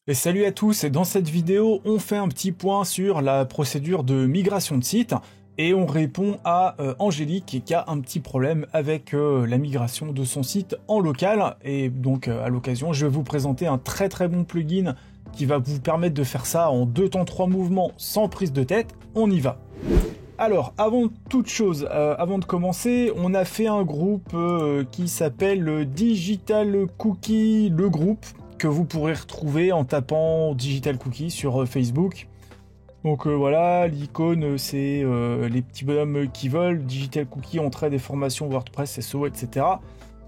Et salut à tous, et dans cette vidéo, on fait un petit point sur la procédure de migration de site et on répond à Angélique qui a un petit problème avec la migration de son site en local. Et donc à l'occasion, je vais vous présenter un très bon plugin qui va vous permettre de faire ça en 2 temps 3 mouvements sans prise de tête. On y va. Alors, avant toute chose, avant de commencer, on a fait un groupe qui s'appelle Digital Cookie, le groupe que vous pourrez retrouver en tapant Digital Cookie sur Facebook. Donc voilà, l'icône c'est les petits bonhommes qui volent, Digital Cookie, on traite des formations WordPress, SEO, etc.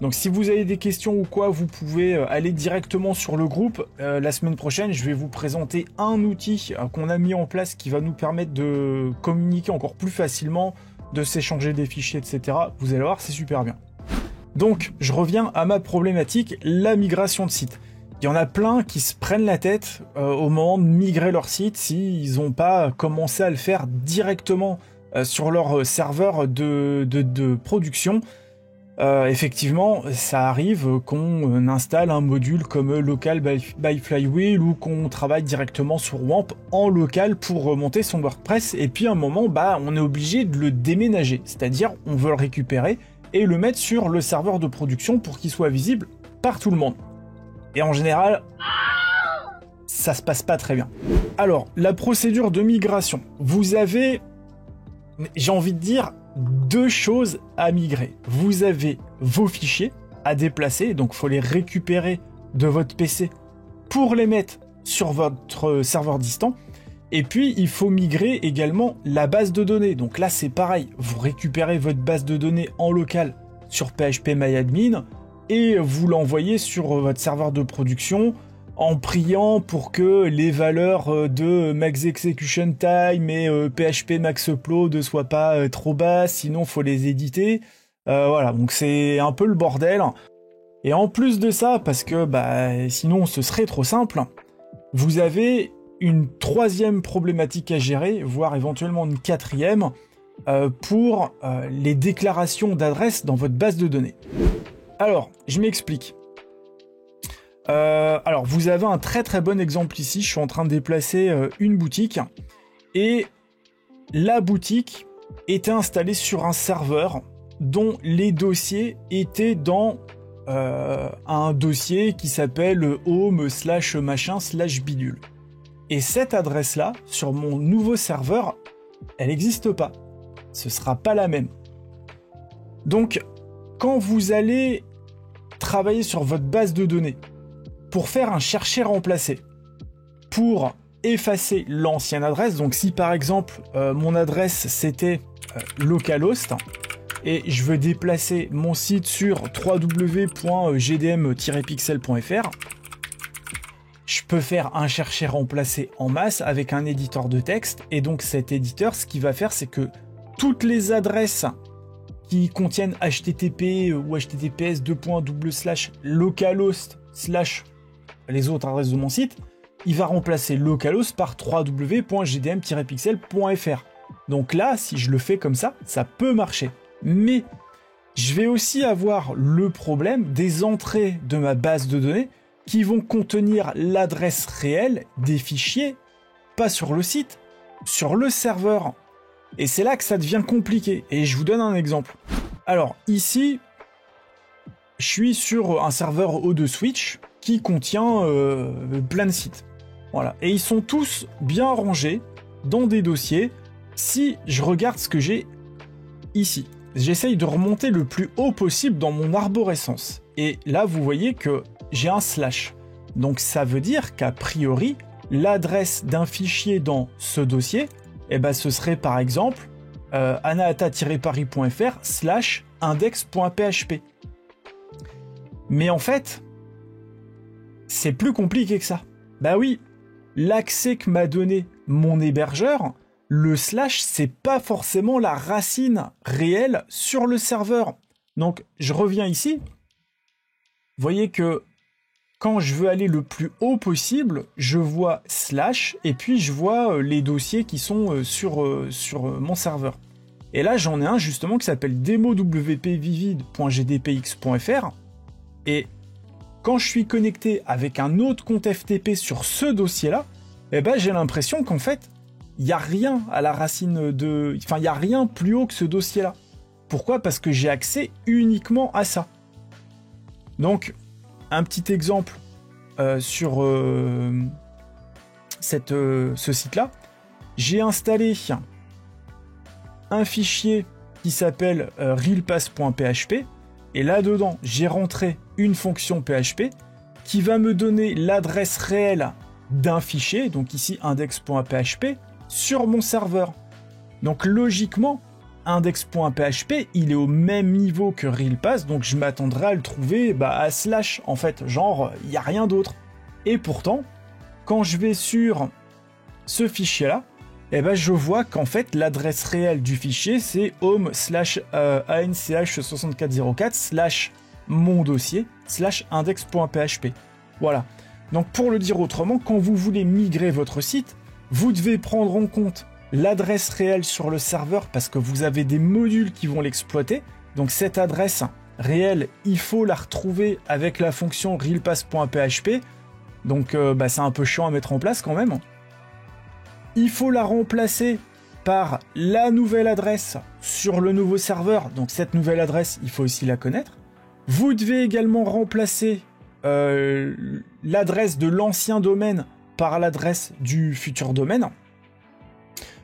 Donc si vous avez des questions ou quoi, vous pouvez aller directement sur le groupe. La semaine prochaine, je vais vous présenter un outil qu'on a mis en place qui va nous permettre de communiquer encore plus facilement, de s'échanger des fichiers, etc. Vous allez voir, c'est super bien. Donc, je reviens à ma problématique, la migration de site. Il y en a plein qui se prennent la tête au moment de migrer leur site s'ils n'ont pas commencé à le faire directement sur leur serveur de production. Effectivement, ça arrive qu'on installe un module comme Local by Flywheel ou qu'on travaille directement sur WAMP en local pour remonter son WordPress. Et puis à un moment, on est obligé de le déménager, c'est-à-dire on veut le récupérer et le mettre sur le serveur de production pour qu'il soit visible par tout le monde. Et en général, ça se passe pas très bien. Alors, la procédure de migration. Vous avez, j'ai envie de dire, 2 choses à migrer. Vous avez vos fichiers à déplacer, donc il faut les récupérer de votre PC pour les mettre sur votre serveur distant. Et puis, il faut migrer également la base de données. Donc là, c'est pareil. Vous récupérez votre base de données en local sur PHPMyAdmin et vous l'envoyez sur votre serveur de production en priant pour que les valeurs de max execution time et PHP max upload ne soient pas trop basses, sinon il faut les éditer. Voilà, donc c'est un peu le bordel. Et en plus de ça, parce que sinon ce serait trop simple, vous avez une 3e problématique à gérer, voire éventuellement une 4e, pour les déclarations d'adresse dans votre base de données. Alors, je m'explique. Alors, vous avez un très bon exemple ici. Je suis en train de déplacer une boutique. Et la boutique était installée sur un serveur dont les dossiers étaient dans un dossier qui s'appelle home/machin/bidule. Et cette adresse-là, sur mon nouveau serveur, elle n'existe pas. Ce sera pas la même. Donc, quand vous allez travailler sur votre base de données pour faire un chercher-remplacer, pour effacer l'ancienne adresse, donc si par exemple mon adresse c'était localhost et je veux déplacer mon site sur www.gdm-pixel.fr, je peux faire un chercher-remplacer en masse avec un éditeur de texte, et donc cet éditeur, ce qu'il va faire, c'est que toutes les adresses qui contiennent HTTP ou HTTPS :/localhost/ les autres adresses de mon site, il va remplacer localhost par www.gdm-pixel.fr. Donc là, si je le fais comme ça, ça peut marcher. Mais je vais aussi avoir le problème des entrées de ma base de données qui vont contenir l'adresse réelle des fichiers, pas sur le site, sur le serveur. Et c'est là que ça devient compliqué. Et je vous donne un exemple. Alors ici, je suis sur un serveur O2 Switch qui contient plein de sites. Voilà. Et ils sont tous bien rangés dans des dossiers. Si je regarde ce que j'ai ici, j'essaye de remonter le plus haut possible dans mon arborescence. Et là, vous voyez que j'ai un slash. Donc ça veut dire qu'a priori, l'adresse d'un fichier dans ce dossier, ce serait par exemple anahata-paris.fr/index.php. Mais en fait, c'est plus compliqué que ça. Bah oui, l'accès que m'a donné mon hébergeur, le slash, c'est pas forcément la racine réelle sur le serveur. Donc, je reviens ici. Vous voyez que quand je veux aller le plus haut possible, je vois slash et puis je vois les dossiers qui sont sur mon serveur. Et là, j'en ai un justement qui s'appelle demowpvivid.gdpx.fr Et quand je suis connecté avec un autre compte FTP sur ce dossier-là, eh ben, j'ai l'impression qu'en fait, il n'y a rien à la racine de... Enfin, il n'y a rien plus haut que ce dossier-là. Pourquoi? Parce que j'ai accès uniquement à ça. Donc, un petit exemple sur ce site-là. J'ai installé un fichier qui s'appelle realpass.php et là-dedans, j'ai rentré une fonction PHP qui va me donner l'adresse réelle d'un fichier, donc ici index.php, sur mon serveur. Donc logiquement, index.php, il est au même niveau que realpass, donc je m'attendrais à le trouver à slash, en fait, genre, il n'y a rien d'autre. Et pourtant, quand je vais sur ce fichier-là, eh ben, je vois qu'en fait, l'adresse réelle du fichier, c'est home/anch6404/ mon dossier /index.php. Voilà. Donc pour le dire autrement, quand vous voulez migrer votre site, vous devez prendre en compte l'adresse réelle sur le serveur parce que vous avez des modules qui vont l'exploiter. Donc cette adresse réelle, il faut la retrouver avec la fonction realpass.php. Donc c'est un peu chiant à mettre en place quand même. Il faut la remplacer par la nouvelle adresse sur le nouveau serveur. Donc cette nouvelle adresse, il faut aussi la connaître. Vous devez également remplacer l'adresse de l'ancien domaine par l'adresse du futur domaine.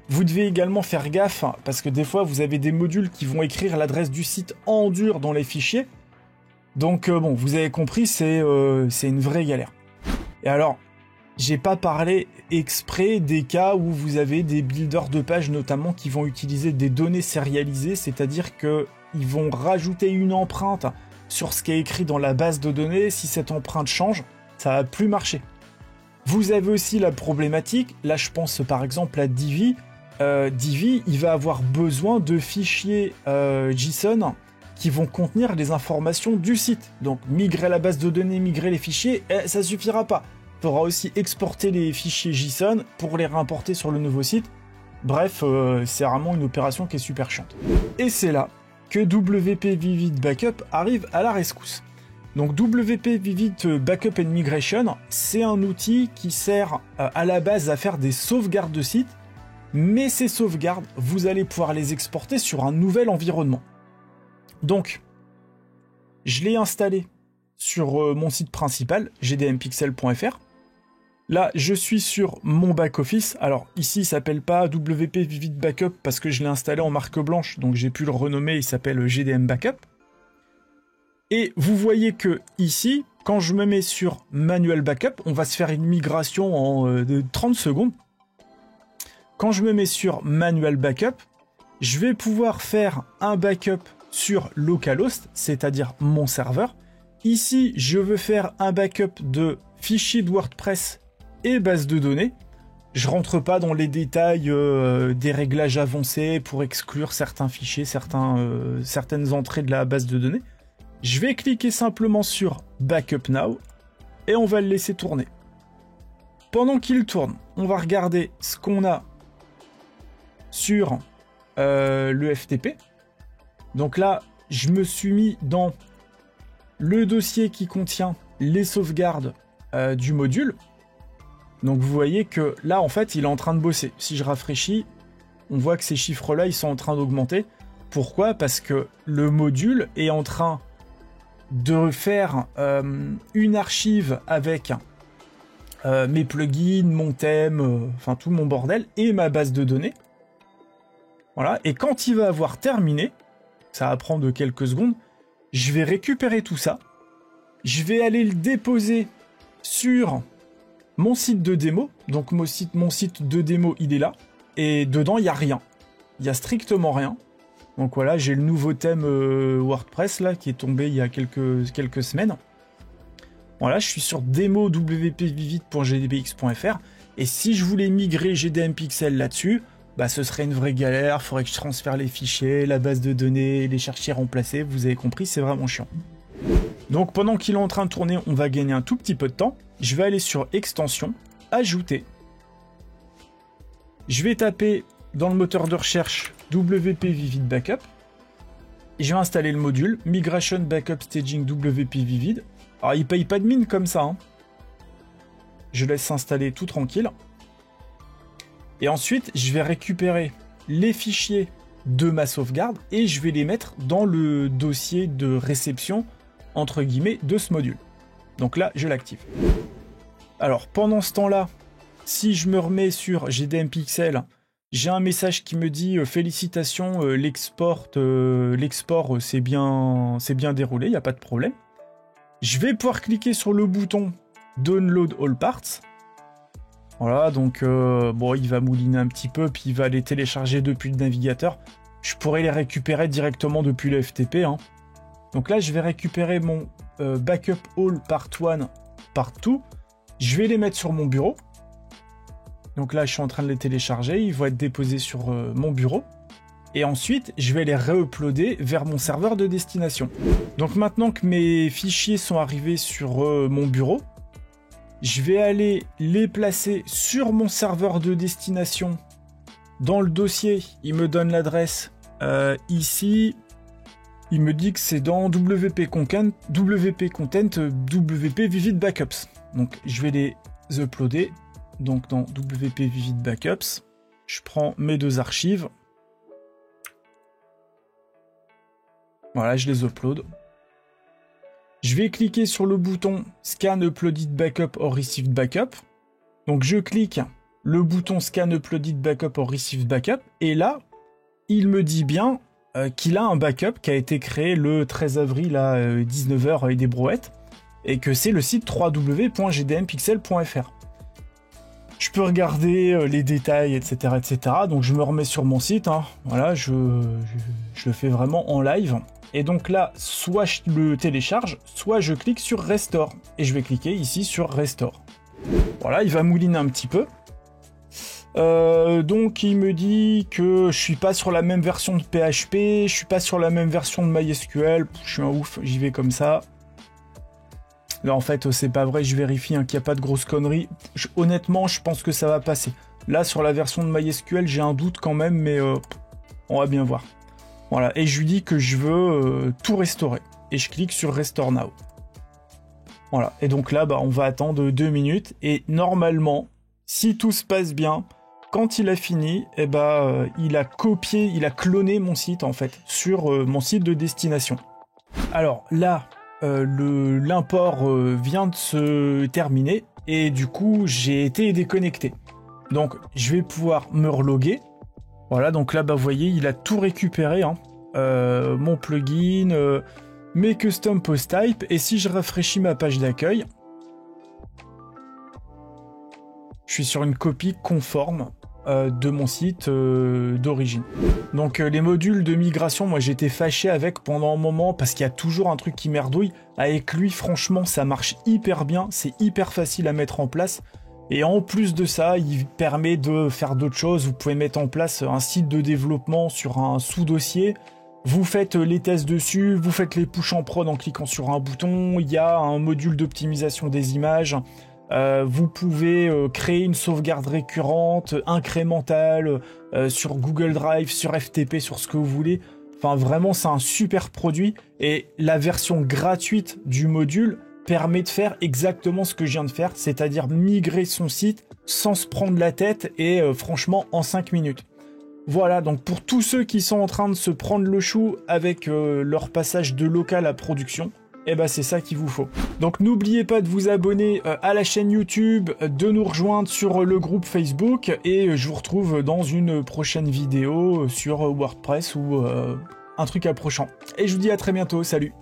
Vous devez également faire gaffe, parce que des fois, vous avez des modules qui vont écrire l'adresse du site en dur dans les fichiers. Donc, bon, vous avez compris, c'est une vraie galère. Et alors, j'ai pas parlé exprès des cas où vous avez des builders de pages, notamment, qui vont utiliser des données sérialisées, c'est-à-dire qu'ils vont rajouter une empreinte sur ce qui est écrit dans la base de données. Si cette empreinte change, ça va plus marcher. Vous avez aussi la problématique, là je pense par exemple à Divi. Divi, il va avoir besoin de fichiers JSON qui vont contenir les informations du site. Donc migrer la base de données, migrer les fichiers, ça suffira pas. Il faudra aussi exporter les fichiers JSON pour les réimporter sur le nouveau site. Bref, c'est vraiment une opération qui est super chiante. Et c'est là que WP Vivid Backup arrive à la rescousse. Donc WP Vivid Backup and Migration, c'est un outil qui sert à la base à faire des sauvegardes de sites, mais ces sauvegardes, vous allez pouvoir les exporter sur un nouvel environnement. Donc, je l'ai installé sur mon site principal, jdmpixel.fr. Là, je suis sur mon back-office. Alors, ici, il s'appelle pas WP Vivid Backup parce que je l'ai installé en marque blanche, donc j'ai pu le renommer, il s'appelle GDM Backup. Et vous voyez que ici, quand je me mets sur Manual Backup, on va se faire une migration en de 30 secondes. Quand je me mets sur Manual Backup, je vais pouvoir faire un backup sur localhost, c'est-à-dire mon serveur. Ici, je veux faire un backup de fichiers de WordPress et base de données. Je rentre pas dans les détails des réglages avancés pour exclure certains fichiers, certaines entrées de la base de données. Je vais cliquer simplement sur Backup Now et on va le laisser tourner. Pendant qu'il tourne, on va regarder ce qu'on a sur le FTP. Donc là, je me suis mis dans le dossier qui contient les sauvegardes du module. Donc vous voyez que là, en fait, il est en train de bosser. Si je rafraîchis, on voit que ces chiffres-là, ils sont en train d'augmenter. Pourquoi? Parce que le module est en train de faire une archive avec mes plugins, mon thème, enfin tout mon bordel, et ma base de données. Voilà, et quand il va avoir terminé, ça va prendre quelques secondes, je vais récupérer tout ça, je vais aller le déposer sur mon site de démo. Donc mon site de démo, il est là, et dedans, il n'y a rien. Il n'y a strictement rien. Donc voilà, j'ai le nouveau thème WordPress là qui est tombé il y a quelques semaines. Voilà, je suis sur démo wpvivid.gdpx.fr et si je voulais migrer GDM Pixel là-dessus, ce serait une vraie galère, il faudrait que je transfère les fichiers, la base de données, les chercher, remplacer, vous avez compris, c'est vraiment chiant. Donc pendant qu'il est en train de tourner, on va gagner un tout petit peu de temps. Je vais aller sur Extension, Ajouter. Je vais taper dans le moteur de recherche WP Vivid Backup. je vais installer le module Migration Backup Staging WP Vivid. Alors il paye pas de mine comme ça, hein. Je laisse s'installer tout tranquille. Et ensuite, je vais récupérer les fichiers de ma sauvegarde et je vais les mettre dans le dossier de réception, entre guillemets, de ce module. Donc là, je l'active. Alors, pendant ce temps-là, si je me remets sur GDM Pixel, j'ai un message qui me dit « Félicitations, l'export s'est bien déroulé, il n'y a pas de problème. » Je vais pouvoir cliquer sur le bouton « Download all parts ». Voilà, donc bon, il va mouliner un petit peu, puis il va les télécharger depuis le navigateur. Je pourrais les récupérer directement depuis le FTP, hein. Donc là, je vais récupérer mon Backup All Part 1, Part 2. Je vais les mettre sur mon bureau. Donc là, je suis en train de les télécharger. Ils vont être déposés sur mon bureau. Et ensuite, je vais les re-uploader vers mon serveur de destination. Donc maintenant que mes fichiers sont arrivés sur mon bureau, je vais aller les placer sur mon serveur de destination. Dans le dossier, il me donne l'adresse ici. Il me dit que c'est dans WP Content, WP Vivid Backups. Donc je vais les uploader. Donc dans WP Vivid Backups, je prends mes deux archives. Voilà, je les upload. Je vais cliquer sur le bouton Scan Uploaded Backup or Received Backup. Donc je clique le bouton Scan Uploaded Backup or Received Backup. Et là, il me dit bien qu'il a un backup qui a été créé le 13 avril à 19h et des brouettes. Et que c'est le site www.gdmpixel.fr. Je peux regarder les détails, etc., etc. Donc je me remets sur mon site. Hein. Voilà, je le fais vraiment en live. Et donc là, soit je le télécharge, soit je clique sur Restore. Et je vais cliquer ici sur Restore. Voilà, il va mouliner un petit peu. Donc il me dit que je suis pas sur la même version de PHP, je suis pas sur la même version de MySQL. Je suis un ouf, j'y vais comme ça. Là en fait c'est pas vrai, je vérifie hein, qu'il n'y a pas de grosses conneries. Honnêtement, je pense que ça va passer. Là sur la version de MySQL, j'ai un doute quand même, mais on va bien voir. Voilà, et je lui dis que je veux tout restaurer. Et je clique sur Restore Now. Voilà, et donc là, on va attendre 2 minutes. Et normalement, si tout se passe bien, quand il a fini, il a copié, il a cloné mon site en fait, sur mon site de destination. Alors là, l'import vient de se terminer. Et du coup, j'ai été déconnecté. Donc, je vais pouvoir me reloguer. Voilà, donc là, vous voyez, il a tout récupéré, hein. Mon plugin, mes custom post type, et si je rafraîchis ma page d'accueil, je suis sur une copie conforme de mon site d'origine. Donc les modules de migration, moi j'étais fâché avec pendant un moment, parce qu'il y a toujours un truc qui merdouille. Avec lui, franchement, ça marche hyper bien, c'est hyper facile à mettre en place. Et en plus de ça, il permet de faire d'autres choses. Vous pouvez mettre en place un site de développement sur un sous-dossier. Vous faites les tests dessus, vous faites les push en prod en cliquant sur un bouton. Il y a un module d'optimisation des images. Vous pouvez créer une sauvegarde récurrente, incrémentale, sur Google Drive, sur FTP, sur ce que vous voulez. Enfin, vraiment, c'est un super produit. Et la version gratuite du module permet de faire exactement ce que je viens de faire, c'est-à-dire migrer son site sans se prendre la tête et franchement en 5 minutes. Voilà, donc pour tous ceux qui sont en train de se prendre le chou avec leur passage de local à production, c'est ça qu'il vous faut. Donc n'oubliez pas de vous abonner à la chaîne YouTube, de nous rejoindre sur le groupe Facebook et je vous retrouve dans une prochaine vidéo sur WordPress ou un truc approchant. Et je vous dis à très bientôt, salut!